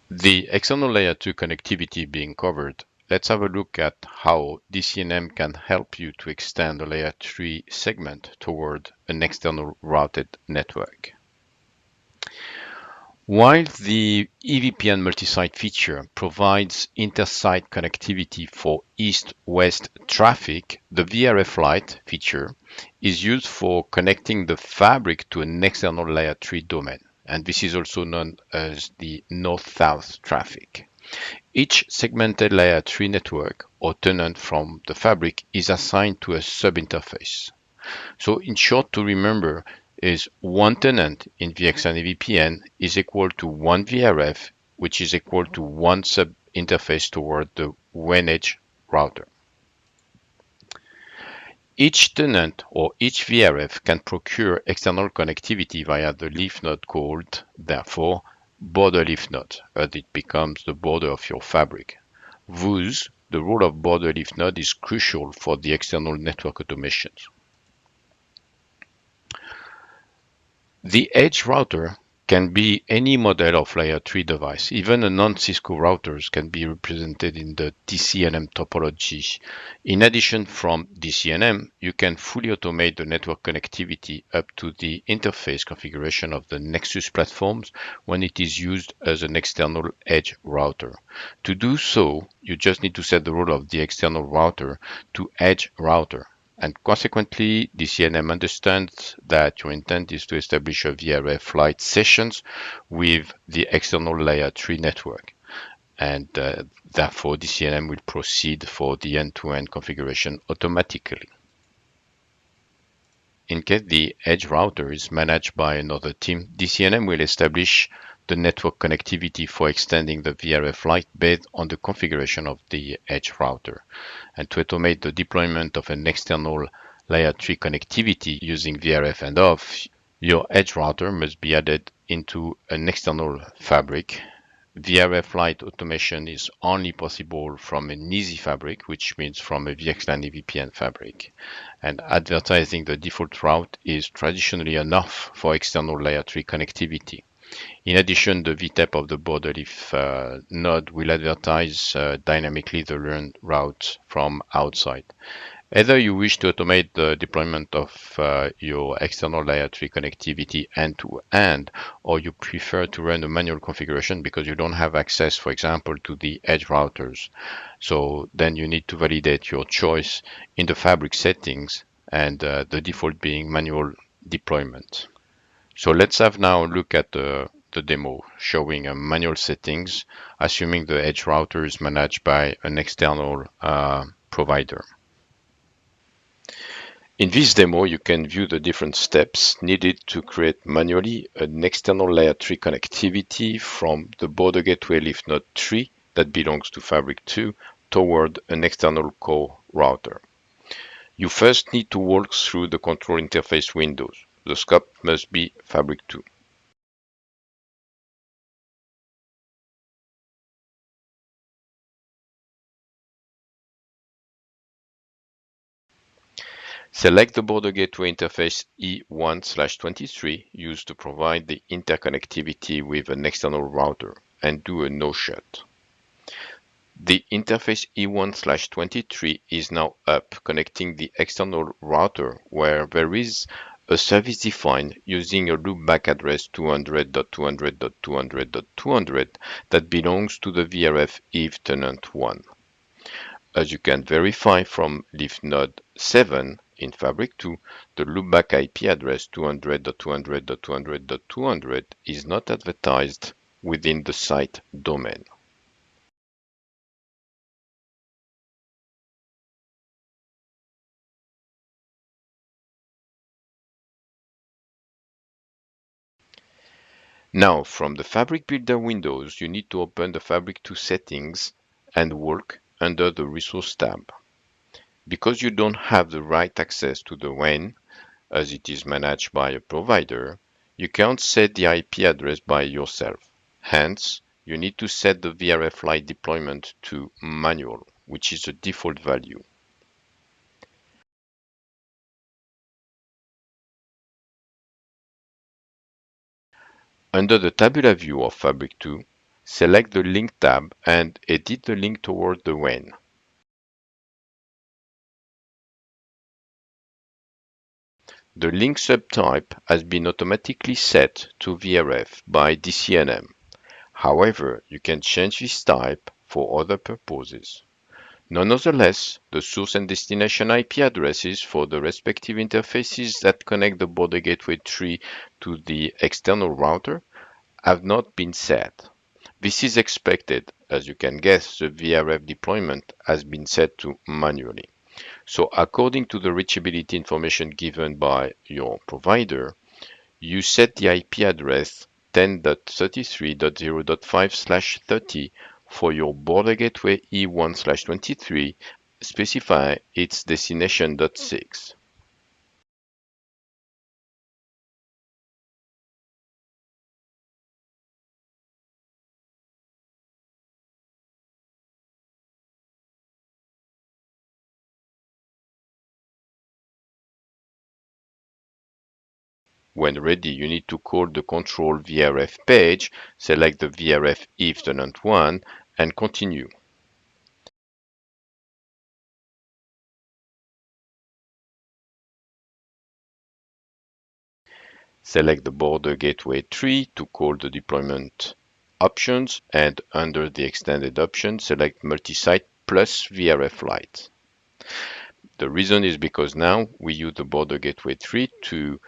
The external layer 2 connectivity being covered, let's have a look at how DCNM can help you to extend the layer 3 segment toward an external routed network. While the EVPN multi-site feature provides inter-site connectivity for east-west traffic, the VRF Lite feature is used for connecting the fabric to an external layer 3 domain, and this is also known as the north-south traffic. Each segmented layer 3 network or tenant from the fabric is assigned to a sub-interface. So in short, to remember is one tenant in VXLAN VPN is equal to one VRF, which is equal to one sub-interface toward the WAN edge router. Each tenant or each VRF can procure external connectivity via the leaf node called, therefore, border leaf node, as it becomes the border of your fabric. Thus, the role of border leaf node is crucial for the external network automations. The edge router can be any model of layer 3 device. Even a non-Cisco routers can be represented in the DCNM topology. In addition, from DCNM, you can fully automate the network connectivity up to the interface configuration of the Nexus platforms when it is used as an external edge router. To do so, you just need to set the role of the external router to edge router. And consequently, DCNM understands that your intent is to establish a VRF Lite sessions with the external layer 3 network. And therefore, DCNM will proceed for the end-to-end configuration automatically. In case the edge router is managed by another team, DCNM will establish the network connectivity for extending the VRF Lite based on the configuration of the edge router. And to automate the deployment of an external layer 3 connectivity using VRF and off, your edge router must be added into an external fabric. VRF Lite automation is only possible from an easy fabric, which means from a VXLAN EVPN fabric. And advertising the default route is traditionally enough for external layer 3 connectivity. In addition, the VTEP of the border leaf node will advertise dynamically the learned route from outside. Either you wish to automate the deployment of your external layer 3 connectivity end-to-end, or you prefer to run a manual configuration because you don't have access, for example, to the edge routers. So then you need to validate your choice in the fabric settings, and the default being manual deployment. So let's have now a look at the demo showing manual settings, assuming the edge router is managed by an external provider. In this demo, you can view the different steps needed to create manually an external layer 3 connectivity from the border gateway leaf node 3 that belongs to Fabric 2 toward an external core router. You first need to walk through the control interface windows. The scope must be Fabric 2. Select the border gateway interface E1/23 used to provide the interconnectivity with an external router and do a no-shut. The interface E1/23 is now up, connecting the external router where there is a service defined using a loopback address 200.200.200.200 that belongs to the VRF Eve tenant 1. As you can verify from leaf node 7 in Fabric 2, the loopback IP address 200.200.200.200 is not advertised within the site domain. Now, from the Fabric Builder windows, you need to open the Fabric 2 settings and work under the Resource tab. Because you don't have the right access to the WAN, as it is managed by a provider, you can't set the IP address by yourself. Hence, you need to set the VRF Lite deployment to manual, which is the default value. Under the tabular view of Fabric 2, Select the Link tab and edit the link toward the WAN. The link subtype has been automatically set to VRF by DCNM. However, you can change this type for other purposes. Nonetheless, the source and destination IP addresses for the respective interfaces that connect the border gateway tree to the external router have not been set. This is expected. As you can guess, the VRF deployment has been set to manually. So according to the reachability information given by your provider, you set the IP address 10.33.0.5/30 for your border gateway E1/23, specify its destination .6. When ready, you need to call the control VRF page, select the VRF if tenant 1, and continue. Select the border gateway tree to call the deployment options, and under the extended option, select multi-site plus VRF Lite. The reason is because now we use the border gateway tree to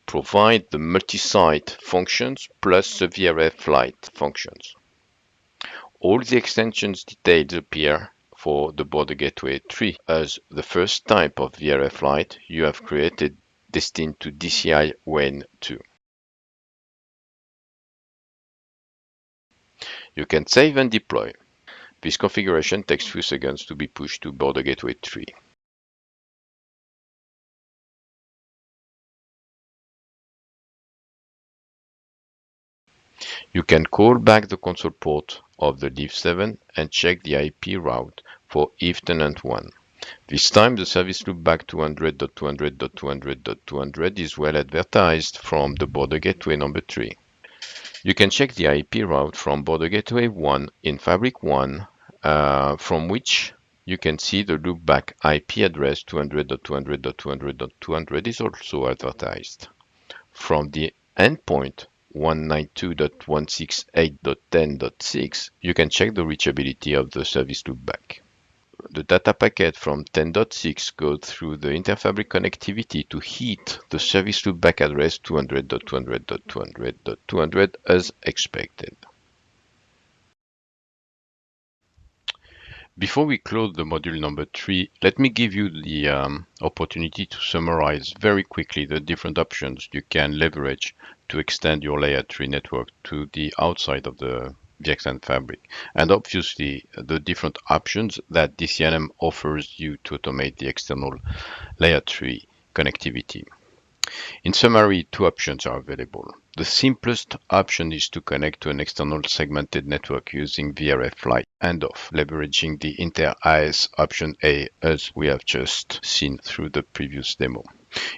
provide the multi-site functions plus the VRF Lite functions. All the extensions details appear for the border gateway tree as the first type of VRF Lite you have created destined to DCI WAN 2. You can save and deploy. This configuration takes few seconds to be pushed to border gateway tree. You can call back the console port of the Leaf7 and check the IP route for if tenant 1. This time the service loopback 200.200.200.200 is well advertised from the border gateway number 3. You can check the IP route from border gateway 1 in Fabric 1, from which you can see the loopback IP address 200.200.200.200 is also advertised. From the endpoint 192.168.10.6, you can check the reachability of the service loopback. The data packet from 10.6 goes through the interfabric connectivity to hit the service loopback address 200.200.200.200 as expected. Before we close the module number 3, let me give you the opportunity to summarize very quickly the different options you can leverage to extend your layer 3 network to the outside of the VXLAN fabric, and obviously the different options that DCNM offers you to automate the external layer 3 connectivity. In summary, two options are available. The simplest option is to connect to an external segmented network using VRF Lite handoff, leveraging the inter-AS option A, as we have just seen through the previous demo.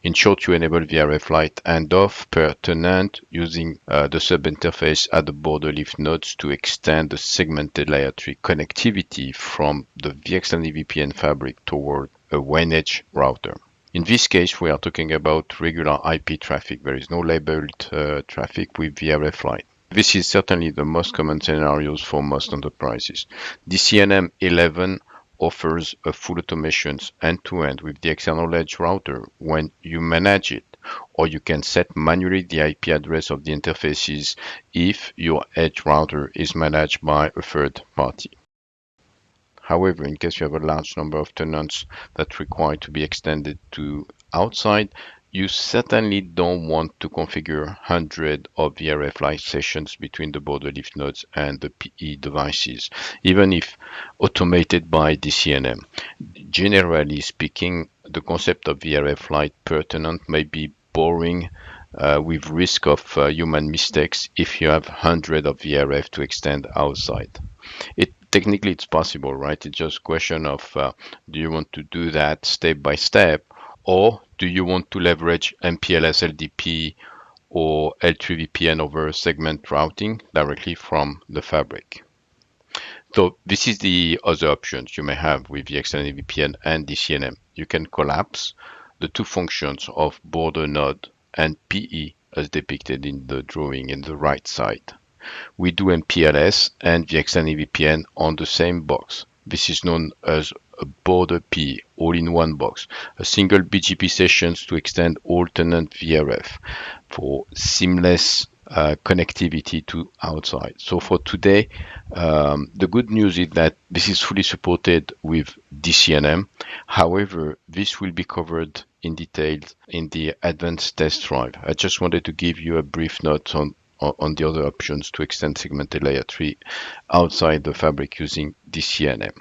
In short, you enable VRF Lite handoff per tenant using the sub-interface at the border leaf nodes to extend the segmented layer 3 connectivity from the VXLAN VPN fabric toward a WAN edge router. In this case, we are talking about regular IP traffic. There is no labeled traffic with VRF Lite. This is certainly the most common scenarios for most enterprises. DCNM 11 offers a full automation end-to-end with the external edge router when you manage it, or you can set manually the IP address of the interfaces if your edge router is managed by a third party. However, in case you have a large number of tenants that require to be extended to outside, you certainly don't want to configure hundreds of VRF Lite sessions between the border leaf nodes and the PE devices, even if automated by DCNM. Generally speaking, the concept of VRF Lite per tenant may be boring with risk of human mistakes if you have hundreds of VRF to extend outside. Technically, it's possible, right? It's just a question of do you want to do that step by step, or do you want to leverage MPLS LDP or L3 VPN over segment routing directly from the fabric. So this is the other options you may have with the extended VPN and DCNM. You can collapse the two functions of border node and PE as depicted in the drawing in the right side. We do MPLS and the extended VPN on the same box. This is known as a border PE, all-in-one box, a single BGP sessions to extend all tenant VRF for seamless connectivity to outside. So for today, the good news is that this is fully supported with DCNM. However, this will be covered in detail in the advanced test drive. I just wanted to give you a brief note on the other options to extend segmented layer 3 outside the fabric using DCNM.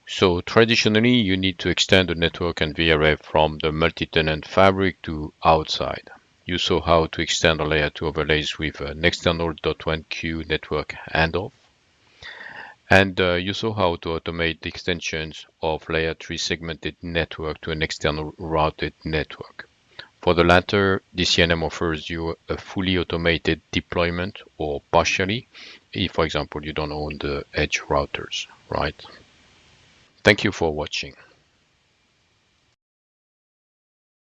So traditionally, you need to extend the network and VRF from the multi-tenant fabric to outside. You saw how to extend a layer 2 overlays with an external .1q network handoff. And you saw how to automate the extensions of layer 3 segmented network to an external routed network. For the latter, DCNM offers you a fully automated deployment or partially, if, for example, you don't own the edge routers, right? Thank you for watching.